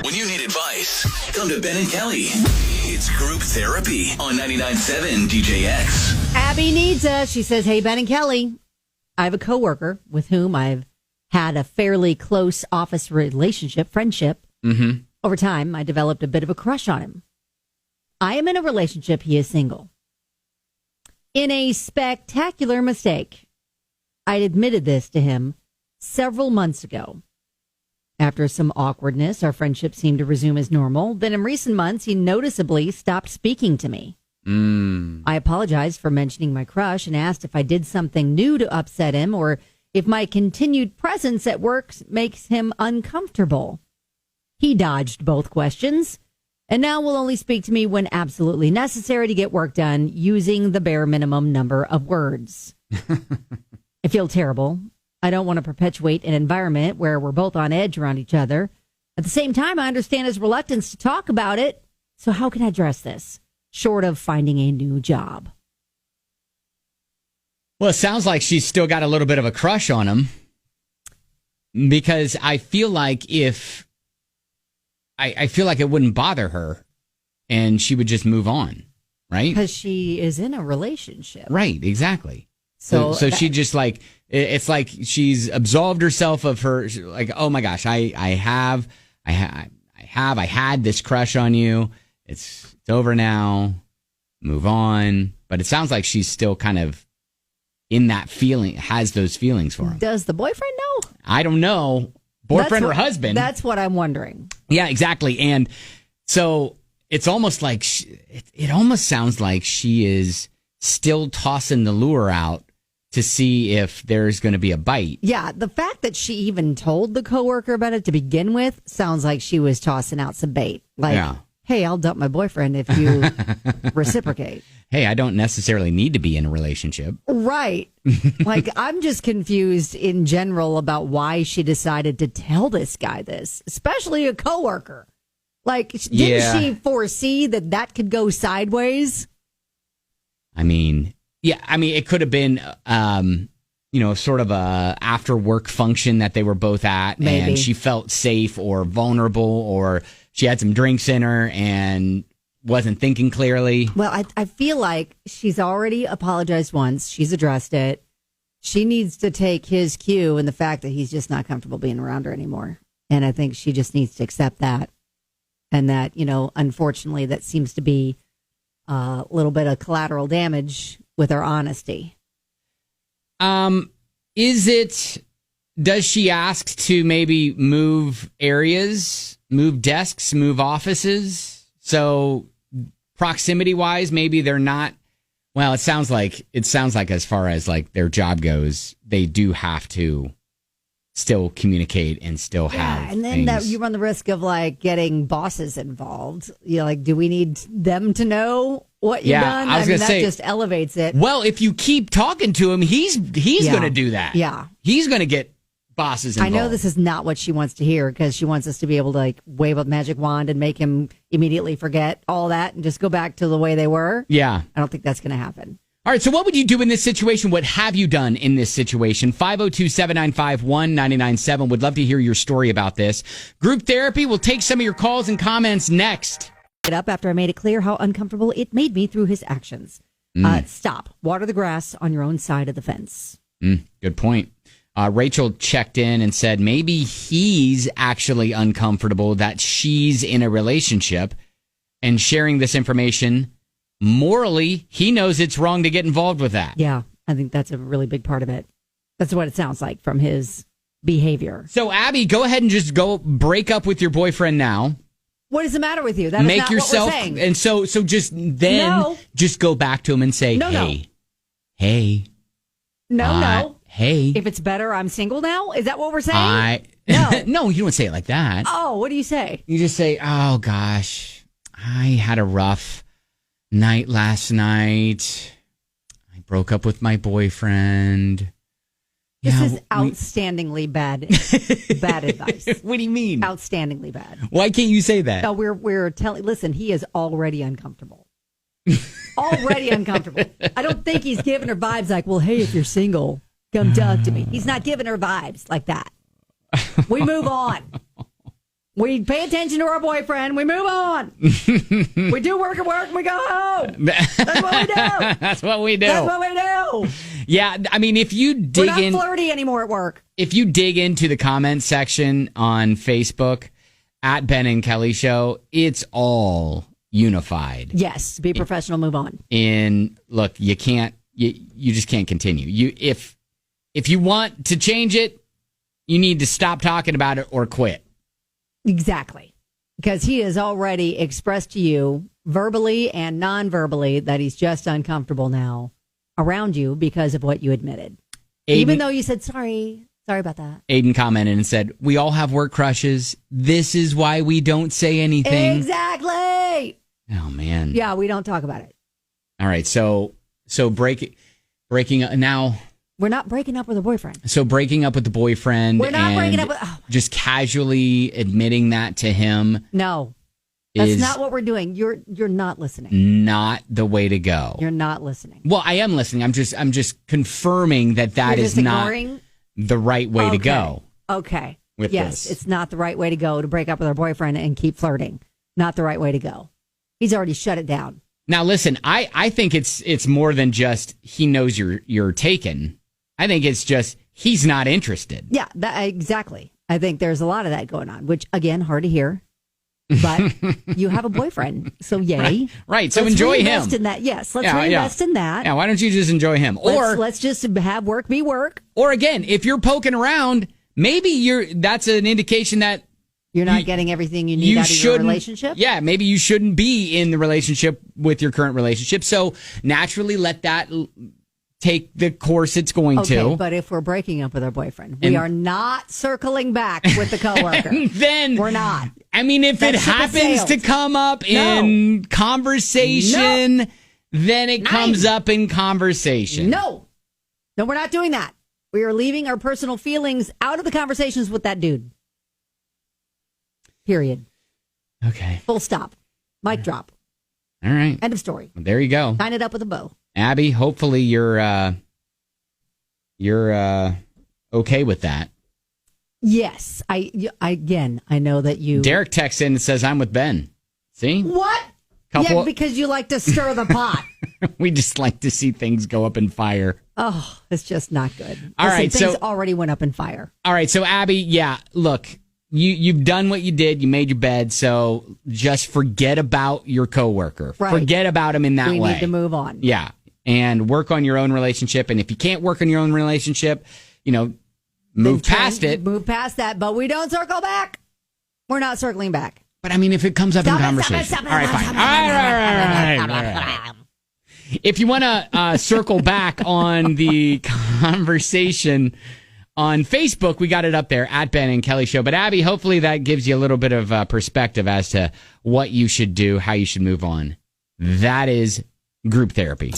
When you need advice, come to Ben and Kelly. It's Group Therapy on 99.7 DJX. Abby needs us. She says, hey, Ben and Kelly, I have a coworker with whom I've had a fairly close office friendship. Mm-hmm. Over time, I developed a bit of a crush on him. I am in a relationship. He is single. In a spectacular mistake, I admitted this to him several months ago. After some awkwardness, our friendship seemed to resume as normal. Then in recent months, he noticeably stopped speaking to me. I apologized for mentioning my crush and asked if I did something new to upset him or if my continued presence at work makes him uncomfortable. He dodged both questions and now will only speak to me when absolutely necessary to get work done using the bare minimum number of words. I feel terrible. I don't want to perpetuate an environment where we're both on edge around each other. At the same time, I understand his reluctance to talk about it. So how can I address this, short of finding a new job? Well, it sounds like she's still got a little bit of a crush on him. Because I feel like I feel like it wouldn't bother her and she would just move on, right? Because she is in a relationship. Right, exactly. So she just like, it's like she's absolved herself of her, like, oh my gosh, I had this crush on you. It's over now. Move on. But it sounds like she's still kind of in that feeling, has those feelings for him. Does the boyfriend know? I don't know. Boyfriend or husband. That's what I'm wondering. Yeah, exactly. And so it's almost like, it almost sounds like she is still tossing the lure out to see if there's going to be a bite. Yeah, the fact that she even told the coworker about it to begin with sounds like she was tossing out some bait. Like, hey, I'll dump my boyfriend if you reciprocate. Hey, I don't necessarily need to be in a relationship. Right. Like, I'm just confused in general about why she decided to tell this guy this, especially a coworker. Like, didn't she foresee that could go sideways? I mean, it could have been, sort of a after work function that they were both at. Maybe. And she felt safe or vulnerable, or she had some drinks in her and wasn't thinking clearly. Well, I feel like she's already apologized once. She's addressed it. She needs to take his cue in the fact that he's just not comfortable being around her anymore. And I think she just needs to accept that. And that, unfortunately, that seems to be a little bit of collateral damage with her honesty. Does she ask to maybe move areas, move desks, move offices? So proximity wise, maybe they're not. Well, it sounds like as far as like their job goes, they do have to still communicate and still have. And then you run the risk of like getting bosses involved. Like, do we need them to know what you've done? I was going to say that just elevates it. Well, if you keep talking to him, he's going to do that. Yeah, he's going to get bosses involved. I know this is not what she wants to hear because she wants us to be able to like wave a magic wand and make him immediately forget all that and just go back to the way they were. Yeah. I don't think that's going to happen. All right, so what would you do in this situation? What have you done in this situation? 502-795-1997. Would love to hear your story about this. Group Therapy will take some of your calls and comments next. It up after I made it clear how uncomfortable it made me through his actions. Stop. Water the grass on your own side of the fence. Good point. Rachel checked in and said maybe he's actually uncomfortable that she's in a relationship and sharing this information. Morally, he knows it's wrong to get involved with that. Yeah, I think that's a really big part of it. That's what it sounds like from his behavior. So, Abby, go ahead and just go break up with your boyfriend now. What is the matter with you? That is not what we're saying. And so just then just go back to him and say, hey. No. Hey. If it's better, I'm single now? Is that what we're saying? No. No, you don't say it like that. Oh, what do you say? You just say, oh, gosh, I had a rough night last night. I broke up with my boyfriend. This is outstandingly bad advice. What do you mean? Outstandingly bad. Why can't you say that? No, we're telling. Listen, he is already uncomfortable. Already uncomfortable. I don't think he's giving her vibes like, well, hey, if you're single, come talk to me. He's not giving her vibes like that. We move on. We pay attention to our boyfriend. We move on. We do work at work and we go home. That's what we do. That's what we do. That's what we do. Yeah, I mean, if you dig We're not flirty anymore at work. If you dig into the comment section on Facebook at Ben and Kelly Show, it's all unified. Yes, be professional, move on. And look, you just can't continue. If you want to change it, you need to stop talking about it or quit. Exactly. Because he has already expressed to you verbally and non-verbally that he's just uncomfortable now around you because of what you admitted. Even though you said, sorry about that. Aiden commented and said, we all have work crushes. This is why we don't say anything. Exactly. Oh, man. Yeah, we don't talk about it. All right. So breaking now. We're not breaking up with a boyfriend. So breaking up with the boyfriend. We're not breaking up with... just casually admitting that to him. No. That's not what we're doing. You're not listening. Not the way to go. You're not listening. Well, I am listening. I'm just confirming that is not the right way to go. Okay. With yes, this. it's not the right way to go to break up with our boyfriend and keep flirting. Not the right way to go. He's already shut it down. Now, listen, I think it's more than just he knows you're taken. I think it's just he's not interested. Yeah, exactly. I think there's a lot of that going on, which, again, hard to hear. But you have a boyfriend, so yay. Right. So enjoy him. Reinvest in that. Yes, let's reinvest in that. Yeah, why don't you just enjoy him? Let's just have work be work. Or again, if you're poking around, maybe that's an indication that you're not getting everything you need out of your relationship. Yeah, maybe you shouldn't be in the relationship with your current relationship. So naturally let that take the course it's going to. But if we're breaking up with our boyfriend, we are not circling back with the coworker. Then we're not. I mean, if it happens to come up in conversation, then it comes up in conversation. No, we're not doing that. We are leaving our personal feelings out of the conversations with that dude. Period. Okay. Full stop. Mic drop. All right. End of story. Well, there you go. Tying it up with a bow. Abby, hopefully you're okay with that. Yes. I know that you... Derek texts in and says, I'm with Ben. See? What? Yeah, because you like to stir the pot. We just like to see things go up in fire. Oh, it's just not good. All right, things already went up in fire. All right, so Abby, look, you've done what you did. You made your bed, so just forget about your coworker. Right. Forget about him in that way. We need to move on. Yeah, and work on your own relationship. And if you can't work on your own relationship, move past it. Move past that, but we don't circle back. We're not circling back. But I mean, if it comes up in conversation. Stop it. All right, fine. All right. If you want to circle back on the conversation on Facebook, we got it up there at Ben and Kelly Show. But Abby, hopefully that gives you a little bit of perspective as to what you should do, how you should move on. That is group therapy.